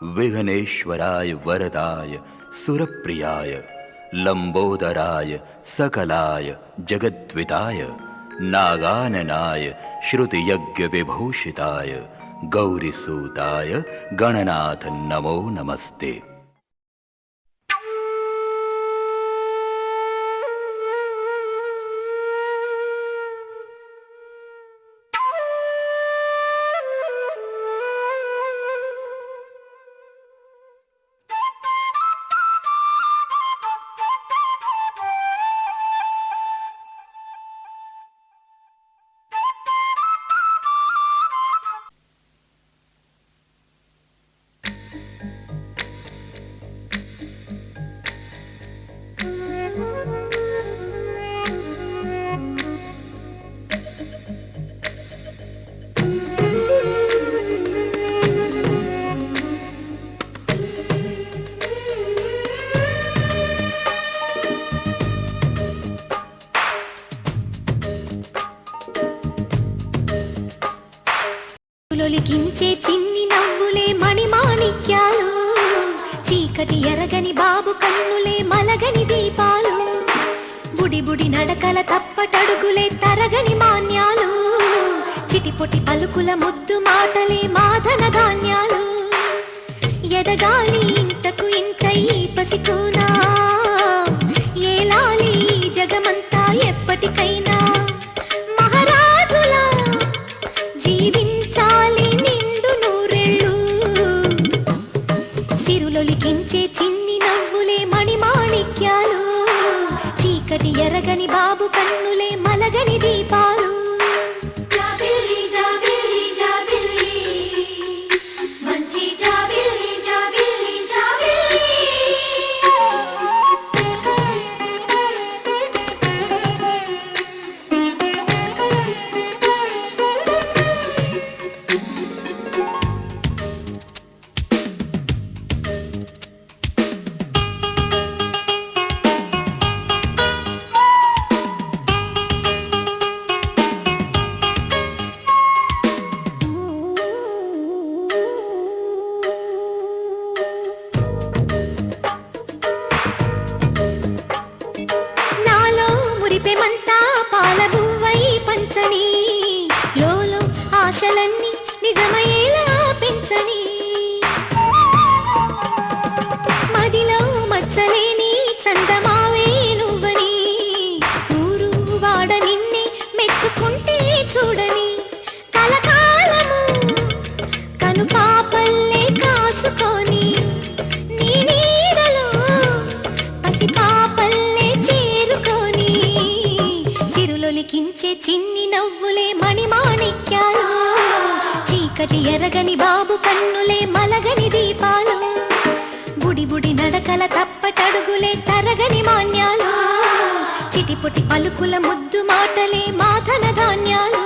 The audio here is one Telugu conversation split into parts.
विघ्नेश्वराय वरदाय सुरप्रियाय लंबोदराय सकलाय जगद्विताय नागाननाय श्रुतियज्ञविभूषिताय गौरीसूताय गणनाथ नमो नमस्ते। లొలికించే చిన్ని నవ్వులే మణిమాణిక్యాలు, చీకటి ఎరగని బాబు కన్నులే మలగని దీపాలు, బుడి బుడి నడకల తప్పటడుగులే తరగని మాన్యాలు, చిటిపొటి పలుకుల ముద్దు మాటలే మాధన ధాన్యాలు, ఎదగాలి ఇంతకు ఇంత ఈ పసికోనా, ఏలాలి జగమంతా ఎప్పటికైనా, మహారాజులా జీవించాలి నిండు నూరెళ్ళు, సిరులొలికించే చిన్ని నవ్వులే మణిమాణిక్యాలు, చీకటి ఎరగని బాబు కన్నులే మలగని దీపాలు. మురిపెమంతా పాలబువ్వై పంచని, లోలో ఆశలన్నీ నిజమయ్యేలా పెంచని, మదిలో మచ్చలేని చందమావే నువ్వని, ఊరు వాడ నిన్నే మెచ్చుకుంటే చూడని, కలకాలము కను పాపల్లే కాసుకొని, నీ నీడలో పసి పాపల్లే చేరుకొని, సిరులొలికించే చిన్ని నవ్వులే మణిమాణిక్యాలు, చీకటి ఎరగని బాబు కన్నులే మలగని దీపాలు, బుడి బుడి నడకల తప్పటడుగులే తరగని మాన్యాలు, చిటిపొటి పలుకుల ముద్దు మాటలే మాధన ధాన్యాలు.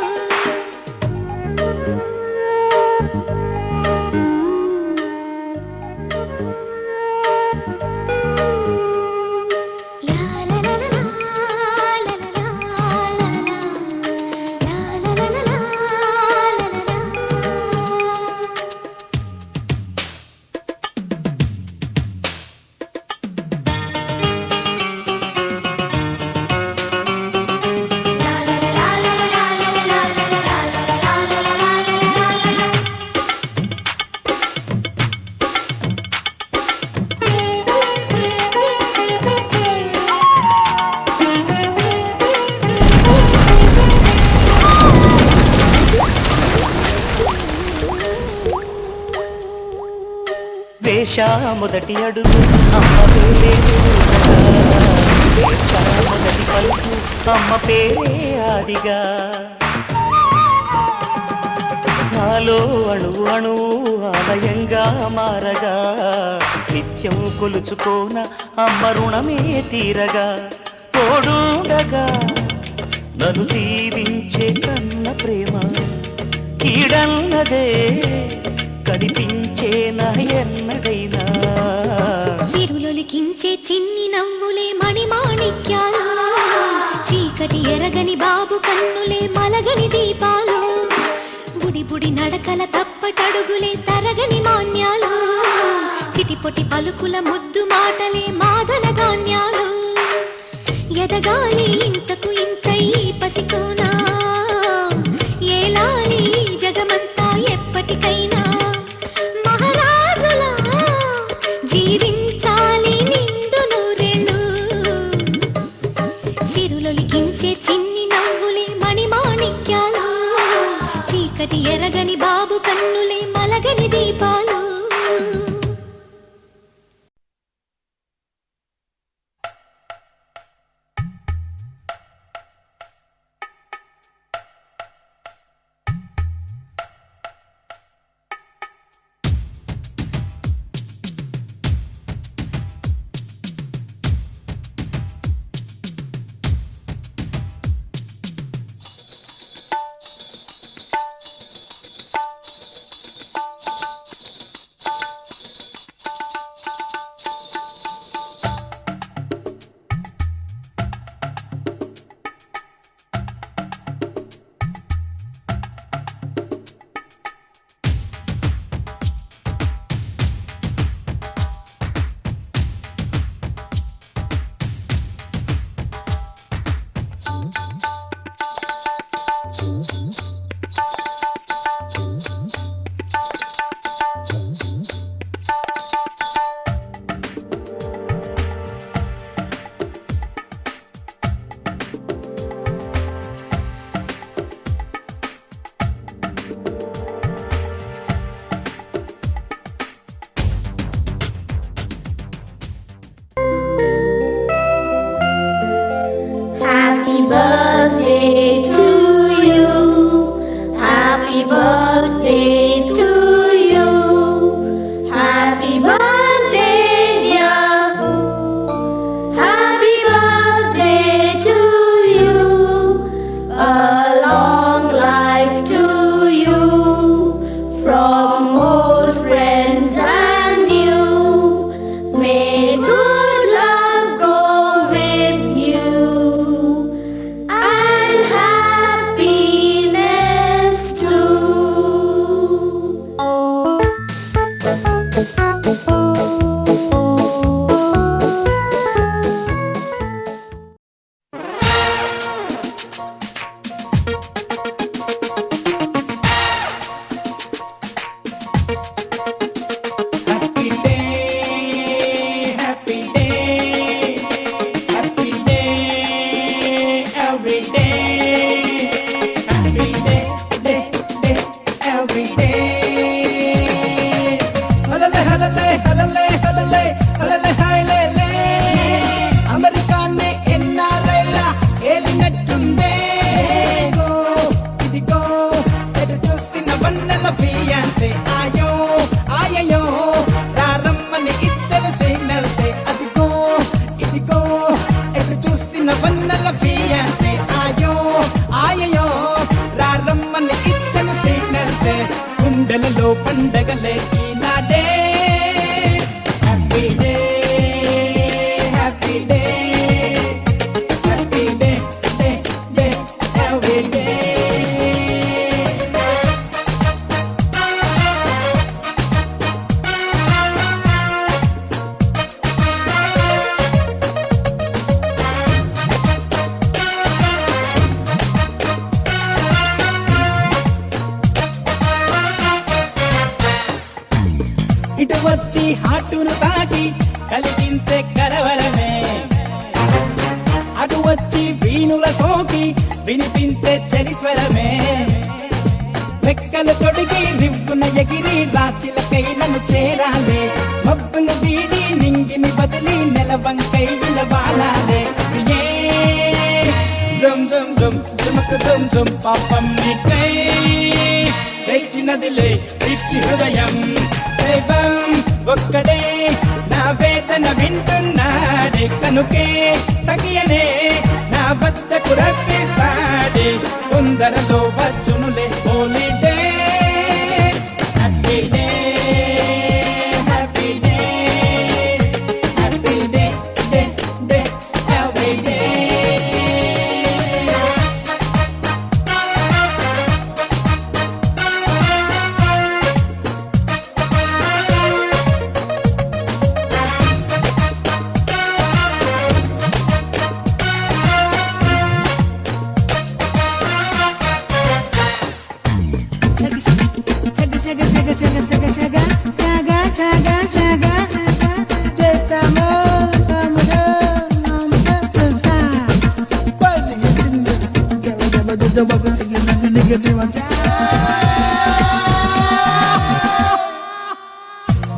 వేషా మొదటి అడుగు అమ్మ పేరే వేషా మొదటి పలుకు అమ్మ పేరే ఆదిగా, నాలో అణువు అణువు ఆలయంగా మారగా, నిత్యం కొలుచుకోన అమ్మ రుణమే తీరగా, తోడుండగా నన్ను దీవించే కన్న ప్రేమ కీడన్నదే కనిపించేనా ఎన్నడైనా, సిరులొలికించే చిన్ని నవ్వులే మణిమాణిక్యాలు, చీకటి ఎరగని బాబు కన్నులే మలగని దీపాలు, బుడి బుడి నడకల తప్పటడుగులే తరగని మాన్యాలు, చిటిపొటి పలుకుల ముద్దు మాటలే మాదన ధాన్యాలు ఎదగాలి ఇంతకు ఇంతై పసికోనా ఏలాలి జగమంతా ఎప్పటికైనా మహారాజులా జీవించాలి నిండు నూరేళ్ళు సిరులొలికించే చిన్ని నవ్వులే మణిమాణిక్యాలు చీకటి ఎరగని బాబు కన్నులే మలగని దీపాలు గుండెలలో పండగలే ఈనాడే happy day happy day happy day day day every day ఇటు వచ్చి హాటును తాకి కలిగించే కలవరమే అటు వచ్చి వీణుల సోకి వినిపించే చలిస్వరమే రెక్కలు తొడిగి రివ్వున ఎగిరి రాచిలకై నన్ను చేరాలే మబ్బులు వీడి నింగిని బదిలి నెలవంకై విలవాలాలే జం జం జం జుమకు జం జం పాపం నీకై లేచినదిలే పిచ్చి హృదయం దైవం ఒక్కడే నా వేదన వింటున్నాడే కనుకే సఖియనే నా వద్దకు రప్పిస్తాడే తొందరలో వచ్చునులే holiday happy day happy day happy day day day every day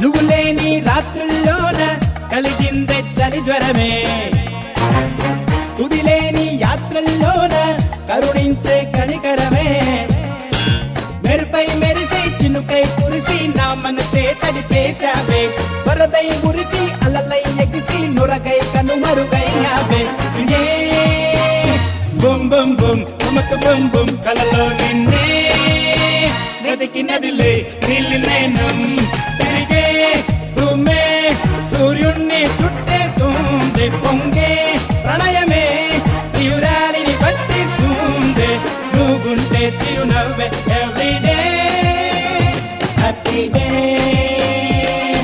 నువ్వు లేని రాత్రుల్లోన కలిగిందే చలి జ్వరమే, తుదిలేని యాత్రల్లోన కరుణించే కనికరమే, మెరుపై మెరిసే చినుకై కురిసి నా మనసే తడిపేశావే, వరదై ఉరికి అలలై ఎగిసి నురగై కనుమరుగైనావే. బుమ్ బుమ్ బుమ్ తుమక బుమ్ బుమ్ కలలో నిన్నే వెతికినదిలే నీళ్ళు నేనం, తిరిగే భూమే సూర్యుణ్ణి చుట్టేస్తుంది, పొంగే ప్రణయమే తీవ్రాలిని పట్టిస్తుంది, నువ్వుంటే చిరునవ్వే everyday happy day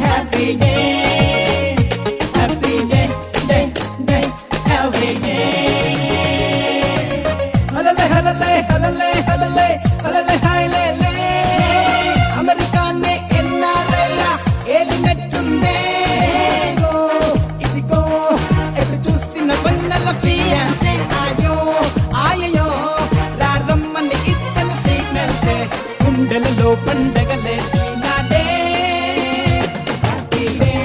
happy day happy day day day every day. హలలే హలలే హలలే హలలే హలలే హైలే అమెరికానే ఎన్నారేలా ఏలినట్టుందే, ఇదిగో ఎటు చూసిన వన్నెల ఫియాన్సే, ఆయో ఆయయో రారమ్మని ఇచ్చిన సిగ్నల్సే, గుండెలలో పండగలే ఈనాడే. Happy day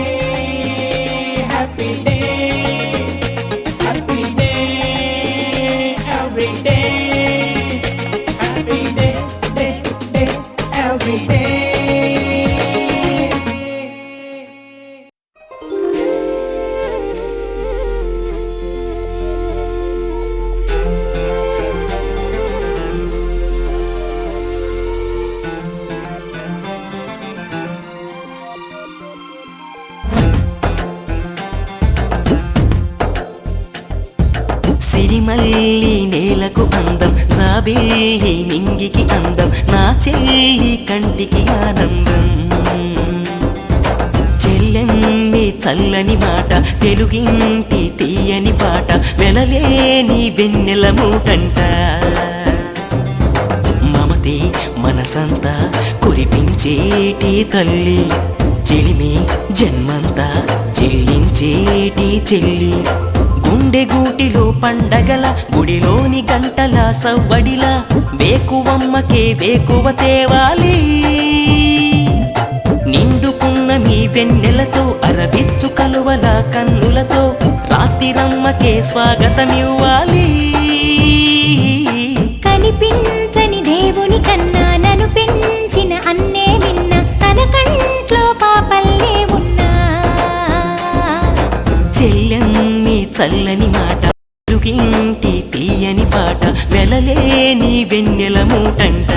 happy day happy day every day happy day day day every day. సిరిమల్లి నేలకు అందం, జాబిల్లి నింగికి అందం, నా చెల్లి కంటికి ఆనందం. చెల్లెమ్మి చల్లని మాట, తెలుగింటి తీయని పాట, వెలలేని వెన్నెల మూటంట. మమతే మనసంతా కురిపించేటి తల్లి, చెలిమి జన్మంతా చెల్లించేటి చెల్లి, గుండె గూటిలో పండగల గుడిలోని గంటల సవ్వడిలా, వేకువమ్మకే వేకువ తేవాలి, నిండుకున్న మీ వెన్నెలతో అరవిచ్చు కలువల కన్నులతో, రాత్రిరమ్మకే స్వాగతమివ్వాలి. కనిపించని దేవుని కన్నా నన్ను పెంచిన అన్నే నిన్న, తన కంట్లో పాపల్లే ఉన్నా, చెల్లెమ్మి చల్లని మాట, తెలుగింటి తీయని పాట, వెలలేని వెన్నెల మూటంట.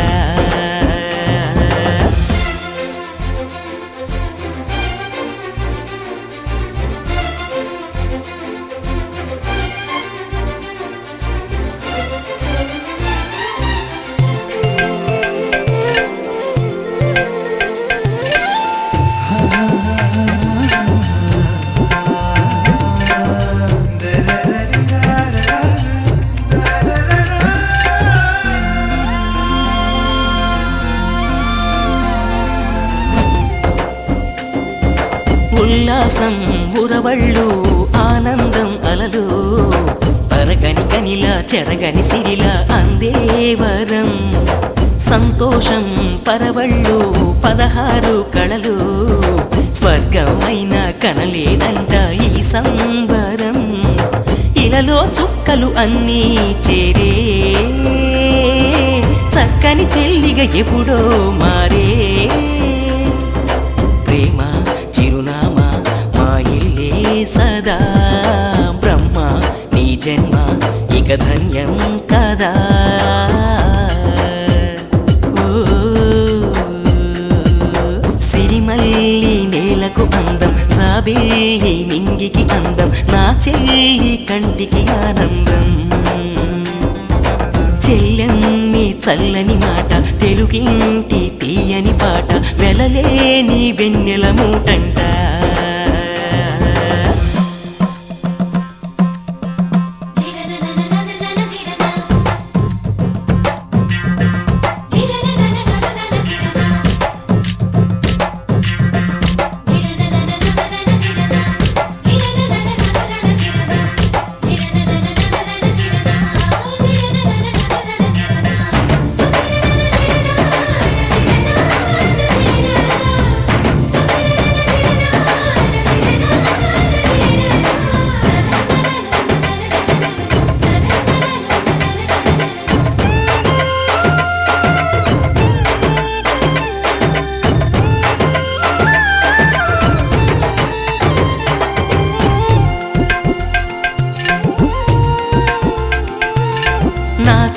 ఉల్లాసం ఉరవళ్ళు ఆనందం అలలు, తరగని కనిలా చెరగని సిరిలా అందేవరం, సంతోషం పరవళ్ళు 16 కళలు, స్వర్గమైన కనలేనంట ఈ సంబరం, ఇలలో చుక్కలు అన్నీ చేరే, చక్కని చెల్లిగా ఎప్పుడో మారే, ప్రేమ చిరునామా మా ఇల్లే సదా, బ్రహ్మ నీ జన్మ ఇక ధన్యం కదా. సిరిమల్లి నేలకు అందం, జాబిల్లి నింగికి అందం, నా చెల్లి కంటికి ఆనందం. చెల్లెమ్మి చల్లని మాట, తెలుగింటి తీయని పాట, వెలలేని వెన్నెల మూటంట. ధీరన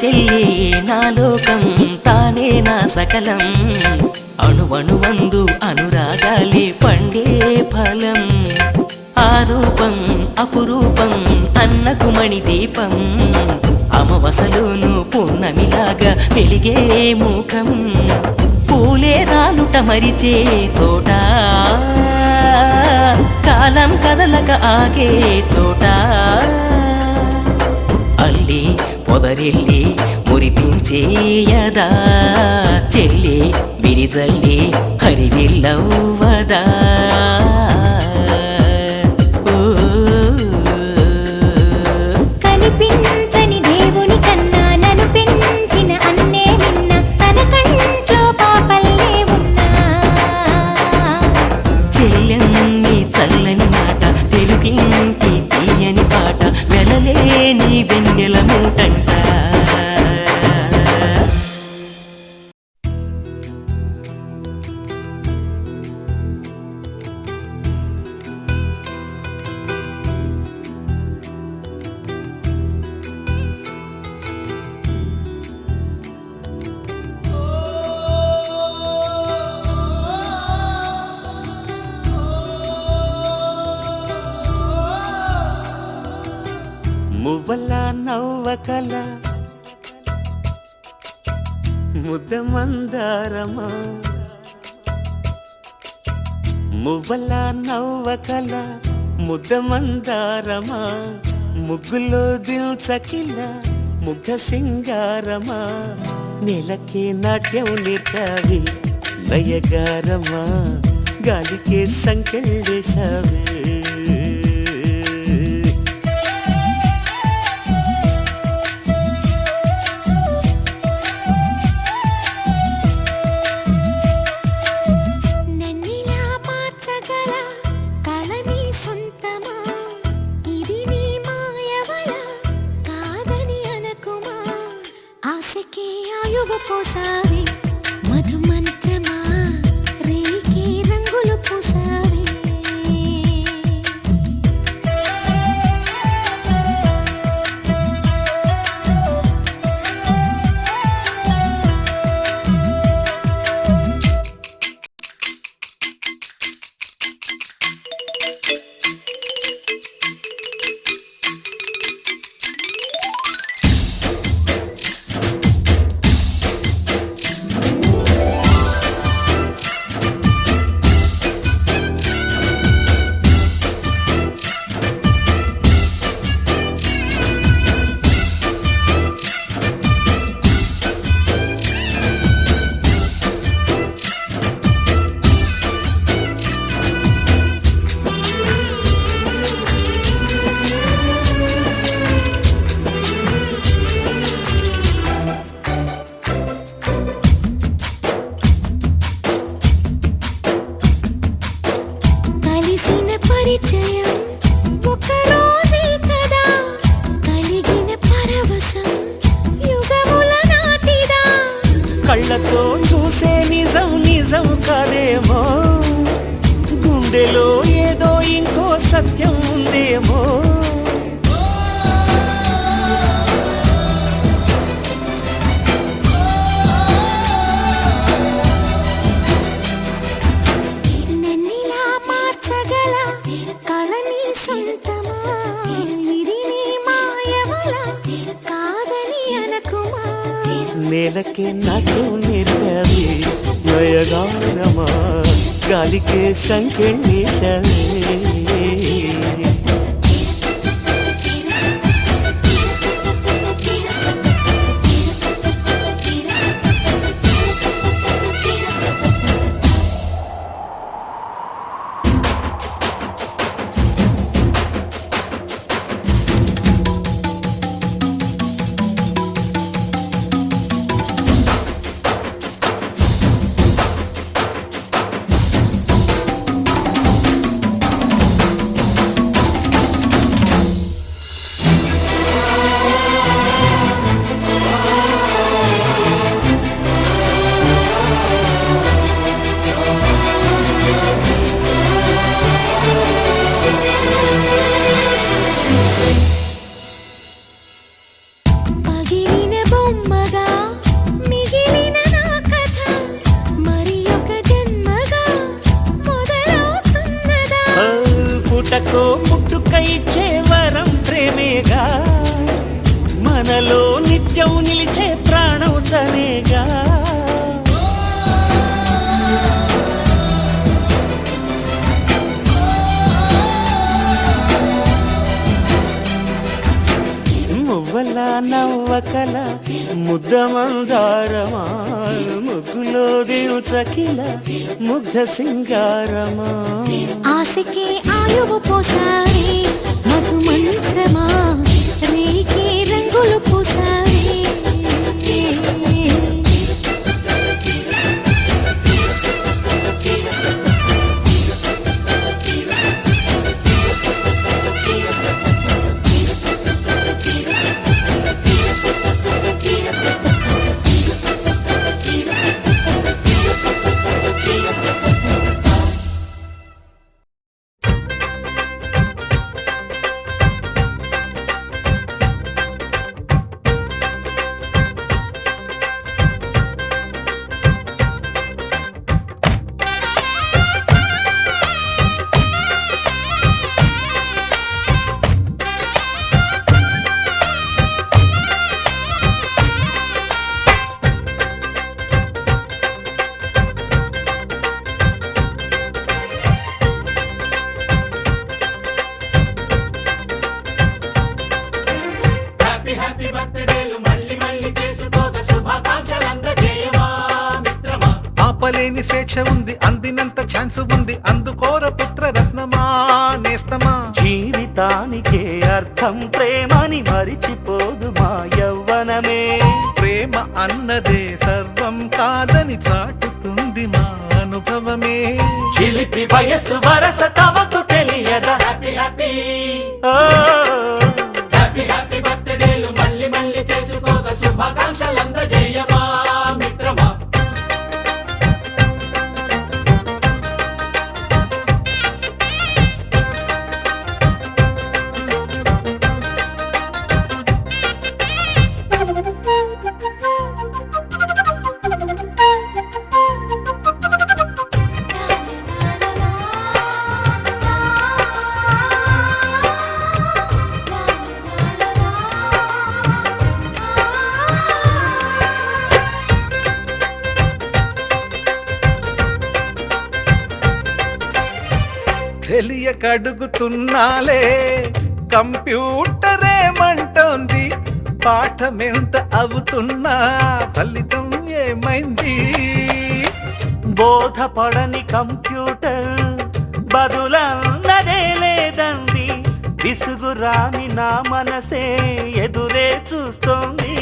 చెల్లి నా లోకం తానే నా సకలం అణువణువందు అనురాగాలే పండే ఫలం ఆరూపం అపురూపం అన్నకు మణి దీపం అమవసలోను పూర్ణమిలాగా వెలిగే ముఖం పూలే రాలుట మరిచే తోట కాలం కదలక ఆగే చోట అల్లి పొదరిల్లి మురిపించేయదా చెల్లి విరిజల్లి హరివిల్లవ్వదా కనిపించని దేవుని కన్నా నన్ను పెంచిన అన్నే నిన్న తన కంట్లో పాపల్లే ఉన్నా చెల్లెన్ని చల్లని మాట తెలుగింటి తీయని పాట వెలలేని వెన్నెల మూటంట మువ్వల నవ్వకల ముద్ద మందారమా మువ్వల నవ్వకల ముద్ద మందారమా ముగ్గులో దిల్చకిల ముగ్ధ సింగారమా నెలకే నాట్యం నేర్తావి లయగారమా గాలికే సంకెళ్ళేశావే పోసావే మధు మంత్రమా రేకి రంగులు పోసావే కళ్ళతో చూసే నిజం నిజం కాదేమో గుండెలో ఏదో ఇంకో సత్యం ఉందేమో నేలకే నాట్యం నేర్పావి నయగానమా గాలికే సంకెళ్ళేశావే పుట్టకో పుట్టుక ఇచ్చే వరం ప్రేమేగా మనలో నిత్యం నిలిచే ప్రాణం తనేగా మువ్వల నవ్వకల ముద్ద మందారమా ముగ్గులో దినుచకిల ముగ్ధ సింగారమా ఆశకే ఆయువు పోసావే మధు మంత్రమా రేకే రంగులు పూసావే ఆపలేని స్వేచ్ఛ ఉంది అందినంత ఛాన్స్ ఉంది అందుకోర పుత్ర రత్నమా నేస్తమా జీవితానికే అర్థం ప్రేమని మరిచిపోదు మా యవ్వనమే ప్రేమ అన్నదే సర్వం కాదని చాటుతుంది మా అనుభవమే చిలిపి వయసు వరస తమకు తెలియదా హ్యాపీ హ్యాపీ హ్యాపీ హ్యాపీ బర్త్డేలు మళ్ళీ మళ్ళీ చేసుకోగా శుభాకాంక్షలందజేయమా మిత్రమా తెలియకడుగుతున్నాలే కంప్యూటరేమంటోంది పాఠమెంత అవుతున్నా ఫలితం ఏమైంది బోధపడని కంప్యూటర్ బదులన్నదే లేదండి విసుగురాని నా మనసే ఎదురే చూస్తోంది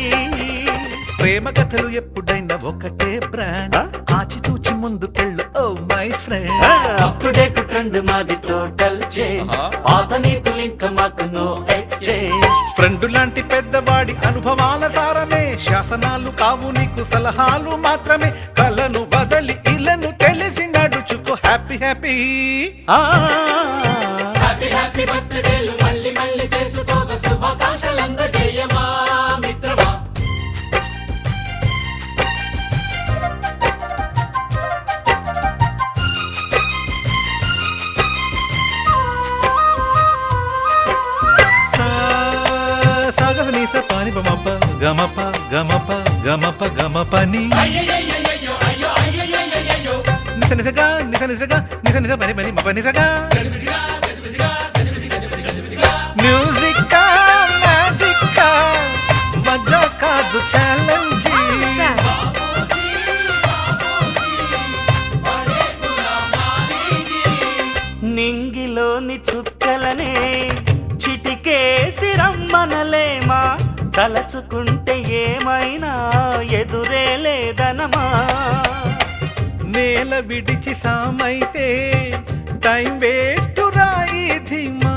ప్రేమ కథలు ఎప్పుడైనా ఒకటే బ్రాండ్ ఆచితూచి ముందుకెళ్ళు oh my friend up to date trend మాది టోటల్ చేంజ్ పాత నీతులు ఇంకా మాకు నో ఎక్స్చేంజ్ ఫ్రెండ్ లాంటి పెద్దవాడి అనుభవాల సారమే శాసనాలు కావు నీకు సలహాలు మాత్రమే కలను బదలి ఇలను తెలిసి నడుచుకో హ్యాపీ హ్యాపీ హ్యాపీ హ్యాపీ బర్త్డేలు మళ్ళీ మళ్ళీ చేసుకోగా శుభాకాంక్షలందజేయమా మిత్రమా గమప గమప గమప గమపని నిస నిసగా నిస నిసగా నిస నిస పని పని మప నిసగా మ్యూజిక్ మ్యాజిక్ మజా కాదు ఛాలెంజ్ నింగిలోని చుక్కలనే చిటికేసి రమ్మనలేమా తలచుకుంటే ఏమైనా ఎదురే లేదనమా నేల విడిచి సామైతే టైం వేస్ట్ రాయి ధీమా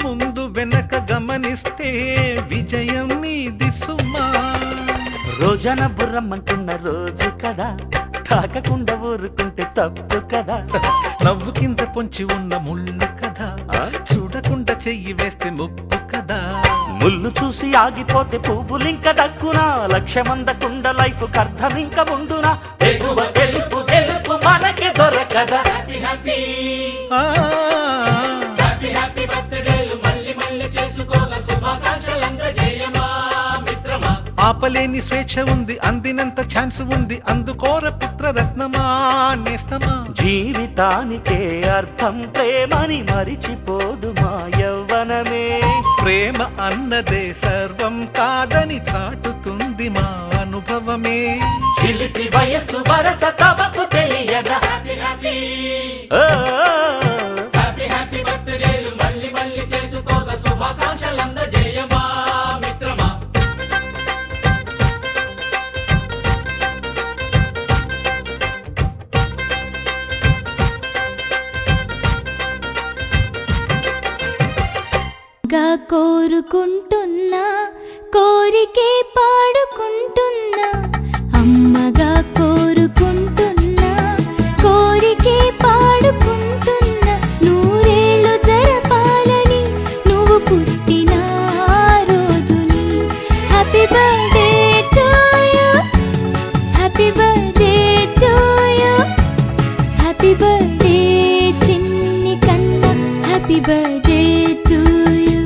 ముందు వెనక గమనిస్తే విజయం నీది సుమా రోజన బుర్రమ్మంటున్న రోజు కదా తాకకుండా ఊరుకుంటే తప్పు కదా నవ్వు కింద పొంచి ఉన్న ముళ్ళు కదా చూడకుండా చెయ్యి వేస్తే ముప్పు కదా ముళ్ళు చూసి ఆగిపోతే పువ్వులింక దక్కునా లక్ష్యమందకుండ లైఫ్ అర్థం ఇంక ఉండునా ఎగువ గెలుపు గెలుపు మనకి దొరకదా హ్యాపీ హ్యాపీ ఆపలేని స్వేచ్ఛ ఉంది, అందినంత ఛాన్స్ ఉంది, అందుకోర పుత్రరత్నమా నేస్తమా. జీవితానికే అర్థం ప్రేమని మరిచిపోదు మా యవ్వనమే. ప్రేమ అన్నదే సర్వం కాదని చాటుతుంది మా అనుభవమే. చిలిపి వయస్సు వరస తమకు తెలియదా. హ్యాపీ హ్యాపీ హ్యాపీ హ్యాపీ బర్త్డేలు మళ్ళీ మళ్ళీ చేసుకోగా శుభాకాంక్షలంద జయమా మిత్రమా. గా కోరుకుంటున్నా కోరికే పాడుకుంటున్నా, అమ్మగా కోరుకుంటున్నా కోరికే పాడుకుంటున్నా. నూరేళ్ళు జరపాలని నువ్వు పుట్టిన రోజుని. Happy birthday to you, happy birthday to you, happy birthday చిన్ని కన్నా, హ్యాపీ బర్త్డే టు యు.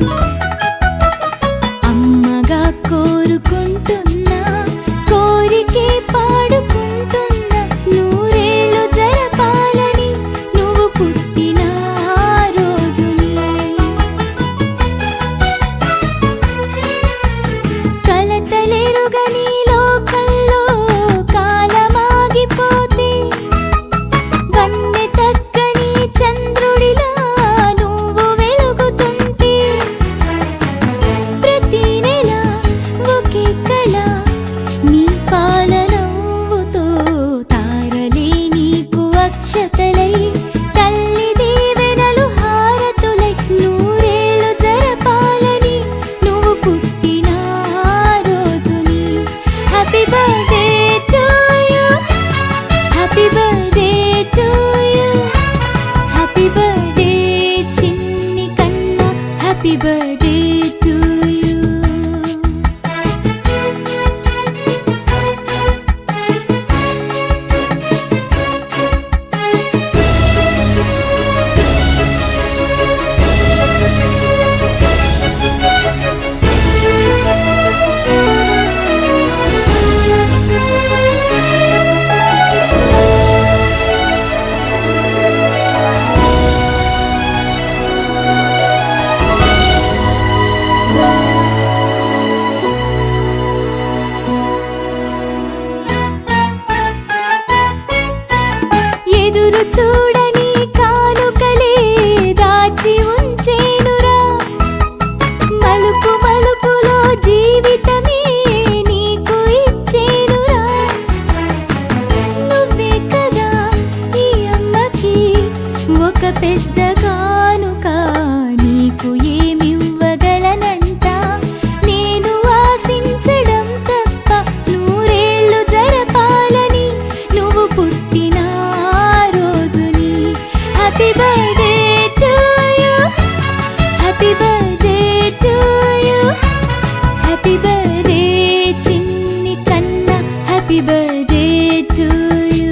అమ్మగా కోరుకుంటున్నా కోరికే పాడుకుంటున్నా, నూరేళ్ళు జరపాలని నువ్వు పుట్టిన రోజుని. కలతలెరుగని లోకంలో కాలమాగిపోతే, వన్నె తగ్గని చంద్రుడిలా నువ్వు వెలుగుతుంటే, ప్రతి నెల ఒకే కళ నీ పాలనవ్వుతో, తారలే నీకు అక్షతలై తల్లి దీవెనలు హారతులై. నూరేళ్ళు జరపాలని నువ్వు పుట్టిన రోజుని. Happy birthday to you, happy birthday to you, happy birthday చిన్ని కన్నా, హ్యాపీ బర్త్డే టు యు. ఎదురు చూడని కానుకలే దాచి ఉంచేనురా, మలుపు మలుపులో జీవితమే నీకు ఇచ్చేనురా. నువ్వే కదా ఈ అమ్మకి ఒక పెద్ద కానుక, నీకు ఏమివ్వగలనంట నేను ఆశించడం తప్ప. నూరేళ్ళు జరపాలని నువ్వు పుట్టిన రోజుని. Happy birthday to you, happy birthday to you, happy birthday చిన్ని కన్నా, హ్యాపీ బర్త్డే టు యు.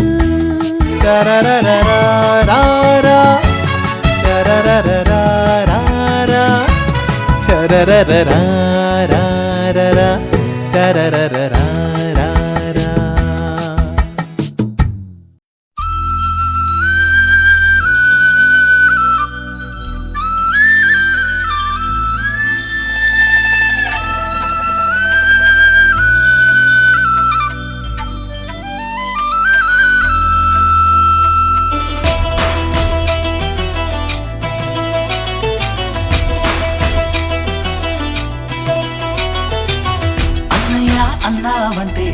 అన్నయ్య అన్నావంటే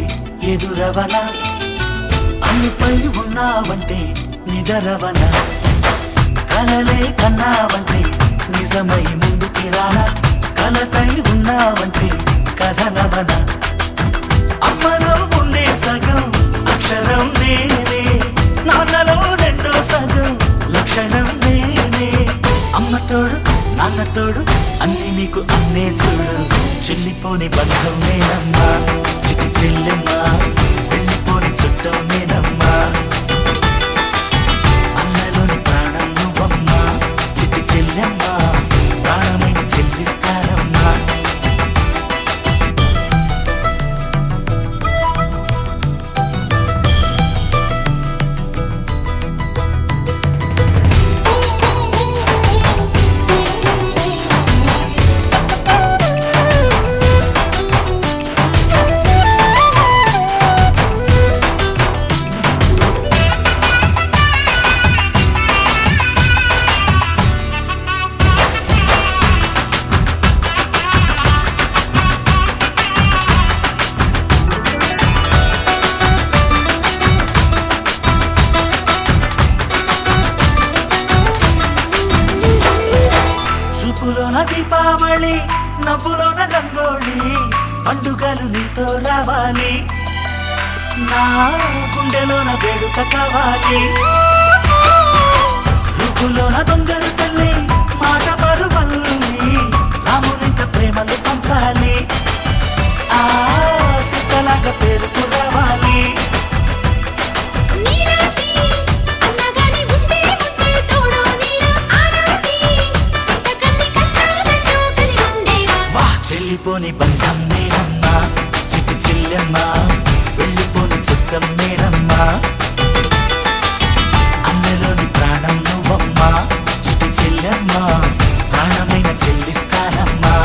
ఎదురవన, అన్నిపై ఉన్నావంటే నిదరవన. కలలే కన్నావంటే నిజమై ముందుకి రానా, కలతై ఉన్నావంటే కథనవన. అమ్మలో ఉండే సగం అక్షరం నేనే, నాన్నలో రెండో సగం లక్షణం నేనే. అమ్మ తోడు నాన్న తోడు అన్ని నీకు అన్నే చూడు, చెల్లిపోని బంధం నేనమ్మా, చిటి చెల్లెమ్మా వెళ్ళిపోని చుట్టం నేనమ్మా. అన్నలోని ప్రాణం నువ్వమ్మా, చిటి చెల్లెమ్మా ప్రాణమైన చెల్లిస్తానమ్మా. ముగ్గులోన దీపావళి నవ్వులోన రంగోళి పండుగలు నీతో రావాలి నా గుండెలోన వేడుక కావాలి రుగులోన దొంగలు తల్లి మాట పరువల్లి రామునింట ప్రేమలు పంచాలి ఆ సీతలాగా పేరుకు రావాలి నీలాంటి అన్నగాని ఉంటే ఉంటే తోడు నీడ ఆనాటి సీత కన్ని కష్టాలంటూ కలిగి ఉండేవా వా చెల్లిపోని బంధం నేనమ్మా చిట్టి చెల్లెమ్మ వెళ్ళిపోని చిత్తం నేనమ్మా అన్నలోని ప్రాణం నువ్వమ్మా చిట్టి చెల్లెమ్మ ప్రాణమైన చెల్లిస్తానమ్మా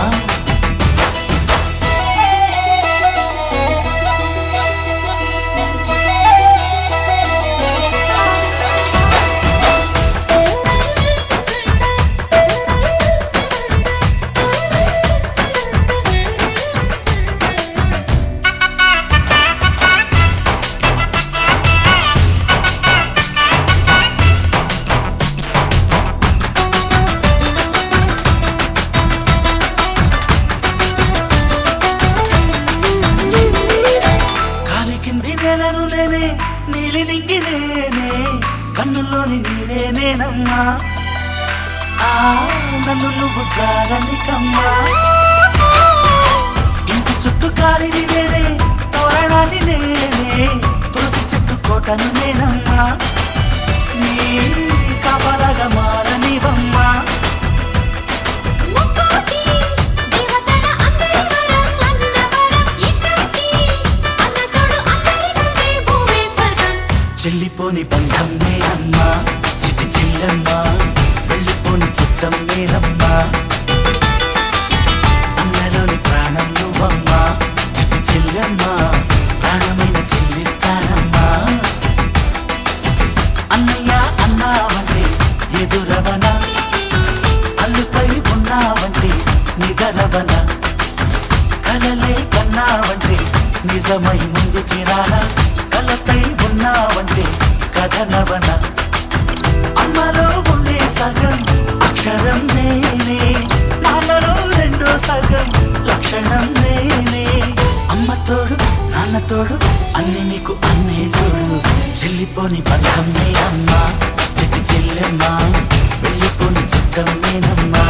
కాలి కింది నేలను నేనే నీలి నింగి నేనే కన్నుల్లోని నీరే నేనమ్మా ఆ నన్ను నువ్వు జారనికమ్మా ఇంటి చుట్టూ కాలిని నేనే తోరణాన్ని నేనే తులసి చెట్టు కోటను నేనమ్మా నీ కాపలాగా మారనివమ్మా ముక్కోటి దేవతల అందరి వరం అన్నవరం ఇట్లాంటి అన్నతోడు అందరికంటే భూమే స్వర్గం చెల్లిపోని బంధం నేనమ్మా చిట్టి చెల్లెమ్మ వెళ్ళిపోని చుట్టం నేనమ్మా అన్నలోని ప్రాణం నువ్వమ్మా చిట్టి చెల్లెమ్మ ప్రాణమైన చెల్లిస్తానమ్మా అన్నయ్య అన్నావంటే ఎదురవన అల్లుపై ఉన్నావంటే నిదరవన కలలే కన్నావంటే నిజమై ముందుకి రానా కలతై ఉన్నావంటే కథనవన అమ్మలో ఉండే సగం అక్షరం నేనే నాన్నలో రెండో సగం లక్షణం నేనే అమ్మ తోడు నాన్న తోడు అన్ని నీకు అన్నే చూడు చెల్లిపోని బంధం నేనమ్మా చిట్టి చెల్లెమ్మ వెళ్ళిపోని చుట్టం నేనమ్మా